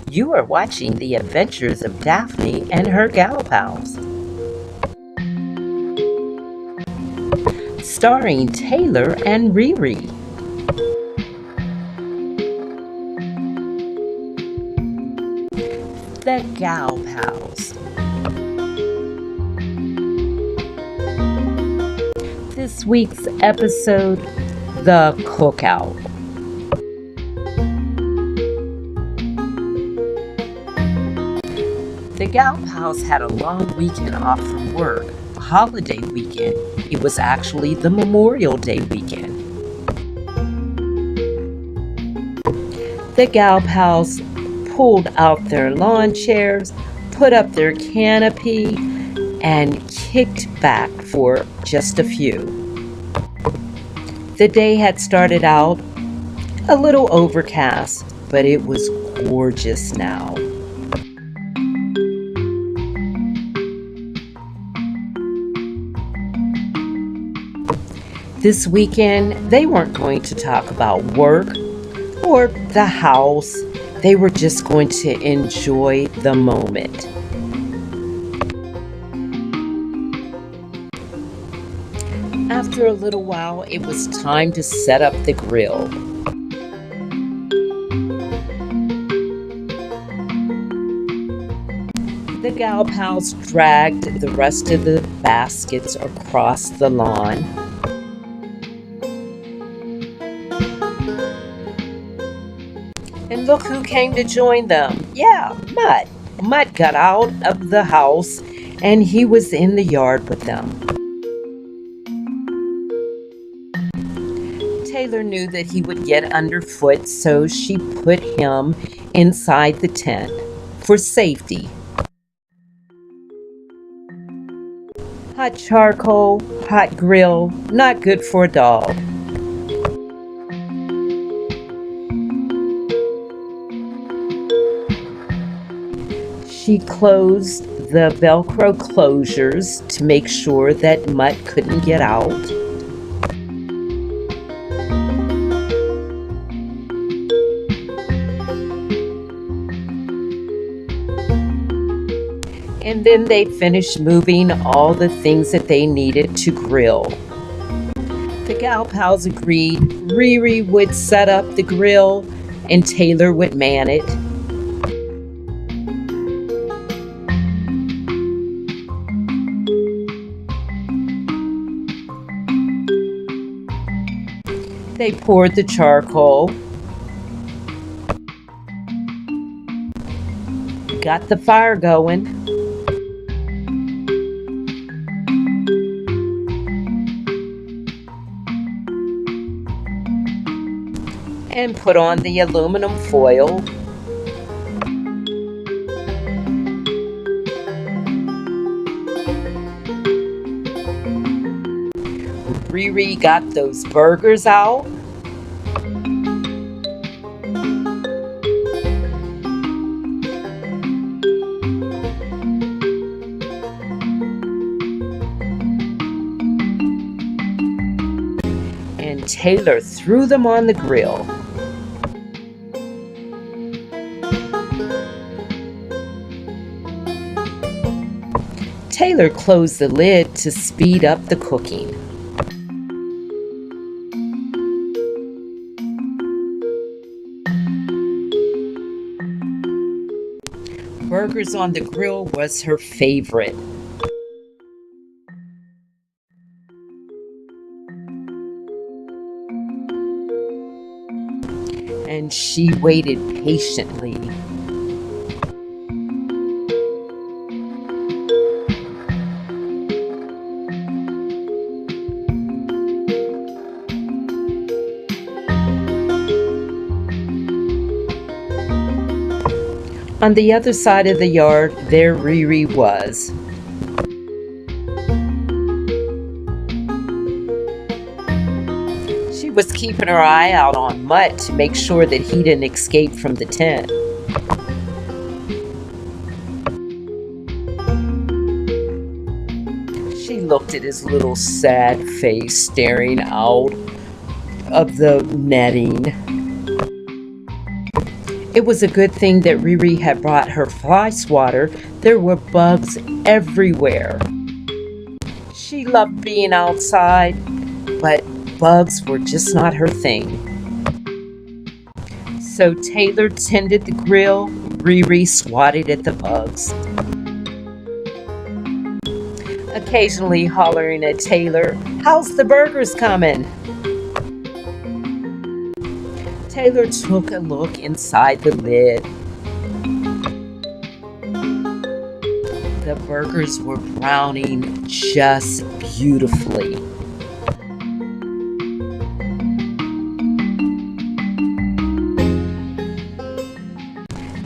You are watching the adventures of Daphne and her gal pals, starring Taylor and Riri. The Gal Pals. This week's episode, The Cookout. The Gal Pals had a long weekend off from work, a holiday weekend. It was actually the Memorial Day weekend. The Gal Pals pulled out their lawn chairs, put up their canopy, and kicked back for just a few. The day had started out a little overcast, but it was gorgeous now. This weekend, they weren't going to talk about work or the house. They were just going to enjoy the moment. After a little while, it was time to set up the grill. The Gal Pals dragged the rest of the baskets across the lawn. And look who came to join them. Yeah, Mutt. Mutt got out of the house and he was in the yard with them. Taylor knew that he would get underfoot, so she put him inside the tent for safety. Hot charcoal, hot grill, not good for a dog. She closed the Velcro closures to make sure that Mutt couldn't get out. And then they finished moving all the things that they needed to grill. The Gal Pals agreed Riri would set up the grill and Taylor would man it. They poured the charcoal, got the fire going, and put on the aluminum foil. Riri got those burgers out. And Taylor threw them on the grill. Taylor closed the lid to speed up the cooking. Burgers on the grill was her favorite. And she waited patiently. On the other side of the yard, there Riri was. She was keeping her eye out on Mutt to make sure that he didn't escape from the tent. She looked at his little sad face staring out of the netting. It was a good thing that Riri had brought her fly swatter. There were bugs everywhere. She loved being outside, but bugs were just not her thing. So Taylor tended the grill, Riri swatted at the bugs. Occasionally hollering at Taylor, "How's the burgers coming?" Taylor took a look inside the lid. The burgers were browning just beautifully.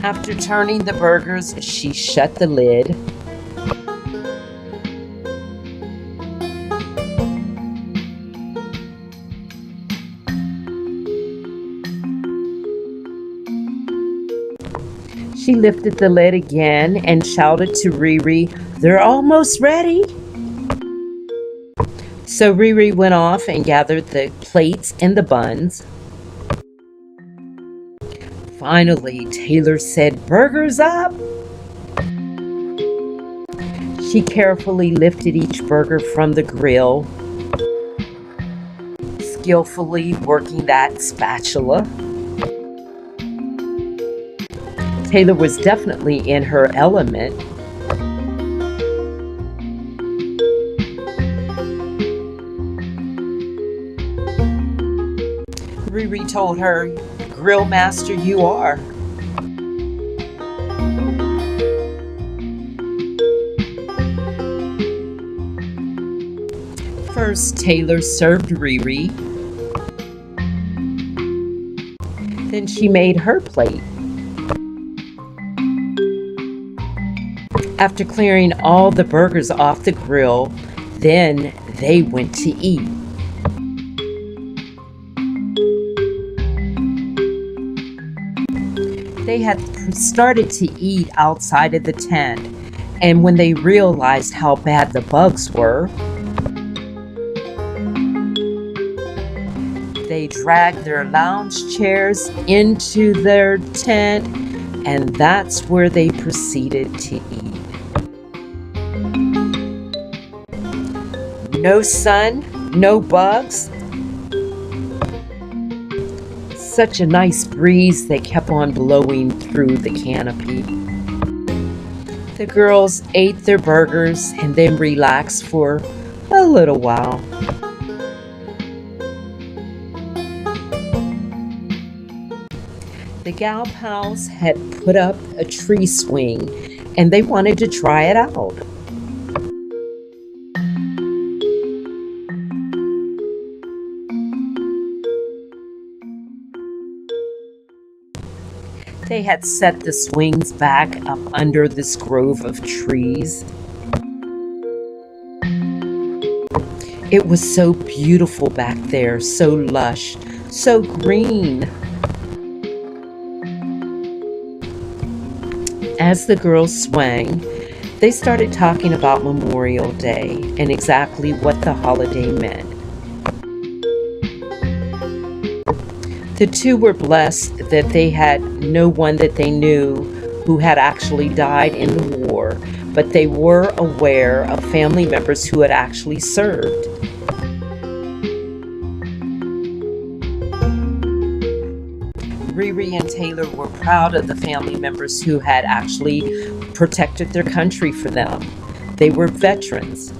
After turning the burgers, she shut the lid. She lifted the lid again and shouted to Riri, "They're almost ready." So Riri went off and gathered the plates and the buns. Finally, Taylor said, "Burgers up!" She carefully lifted each burger from the grill, skillfully working that spatula. Taylor was definitely in her element. Riri told her, "Grill master you are." First, Taylor served Riri. Then she made her plate. After clearing all the burgers off the grill, then they went to eat. They had started to eat outside of the tent, and when they realized how bad the bugs were, they dragged their lounge chairs into their tent, and that's where they proceeded to eat. No sun, no bugs. Such a nice breeze that kept on blowing through the canopy. The girls ate their burgers and then relaxed for a little while. The gal pals had put up a tree swing and they wanted to try it out. They had set the swings back up under this grove of trees. It was so beautiful back there, so lush, so green. As the girls swang, they started talking about Memorial Day and exactly what the holiday meant. The two were blessed that they had no one that they knew who had actually died in the war, but they were aware of family members who had actually served. Riri and Taylor were proud of the family members who had actually protected their country for them. They were veterans.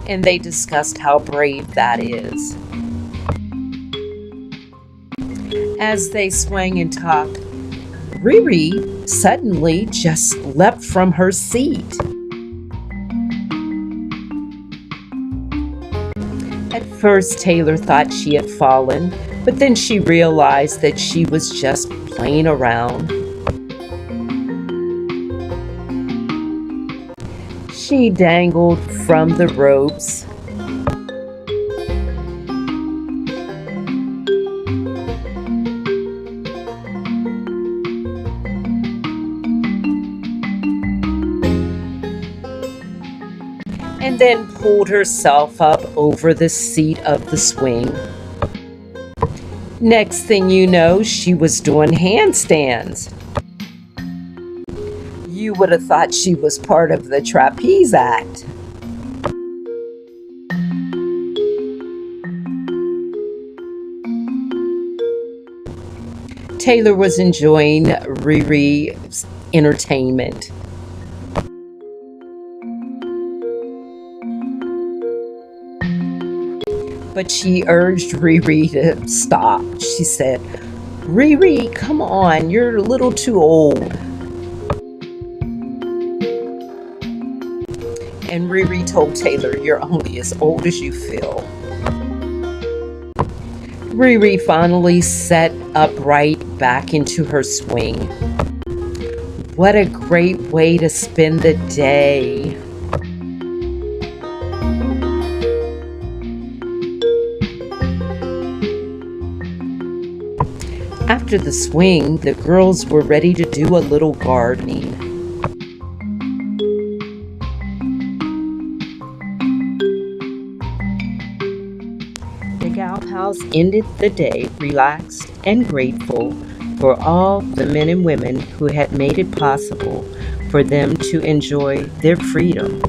And they discussed how brave that is. As they swang and talked, Riri suddenly just leapt from her seat. At first, Taylor thought she had fallen, but then she realized that she was just playing around. She dangled from the ropes. And then pulled herself up over the seat of the swing. Next thing you know, she was doing handstands. You would have thought she was part of the trapeze act. Taylor was enjoying Riri's entertainment. But she urged Riri to stop. She said, "Riri, come on, you're a little too old." And Riri told Taylor, "You're only as old as you feel." Riri finally sat upright back into her swing. What a great way to spend the day. After the swing, the girls were ready to do a little gardening. The Gal Pals ended the day relaxed and grateful for all the men and women who had made it possible for them to enjoy their freedom.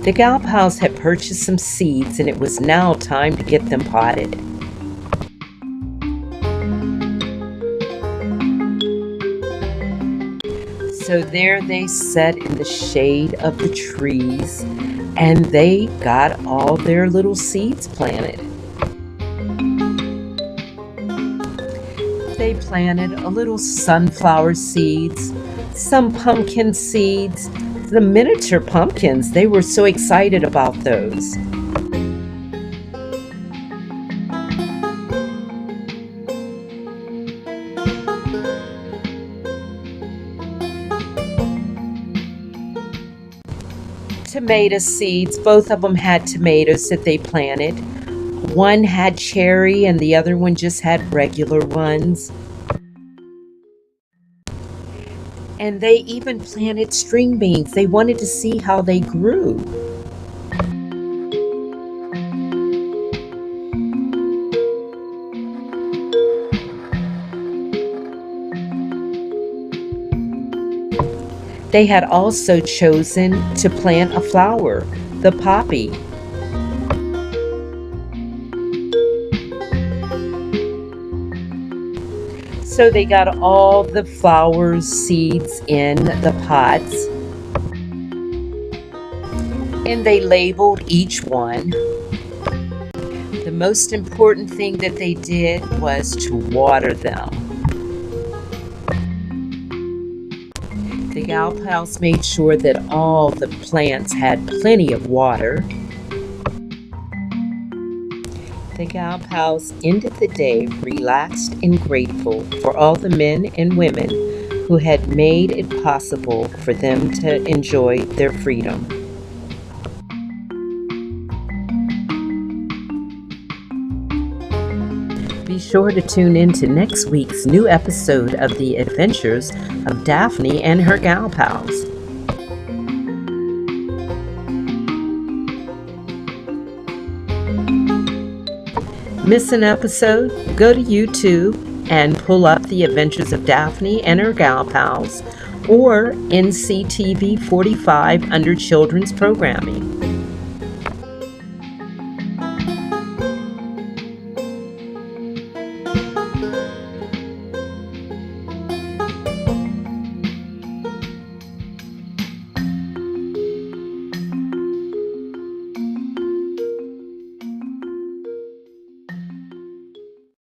The Gal Pals had purchased some seeds, and it was now time to get them potted. So there they sat in the shade of the trees, and they got all their little seeds planted. They planted a little sunflower seeds, some pumpkin seeds, the miniature pumpkins. They were so excited about those. Tomato seeds, both of them had tomatoes that they planted. One had cherry and the other one just had regular ones. And they even planted string beans. They wanted to see how they grew. They had also chosen to plant a flower, the poppy. So they got all the flower seeds in the pots, and they labeled each one. The most important thing that they did was to water them. The Gal Pals made sure that all the plants had plenty of water. The Gal Pals ended the day relaxed and grateful for all the men and women who had made it possible for them to enjoy their freedom. Be sure to tune in to next week's new episode of The Adventures of Daphne and her Gal Pals. Miss an episode? Go to YouTube and pull up The Adventures of Daphne and her Gal Pals, or NCTV 45 under Children's Programming.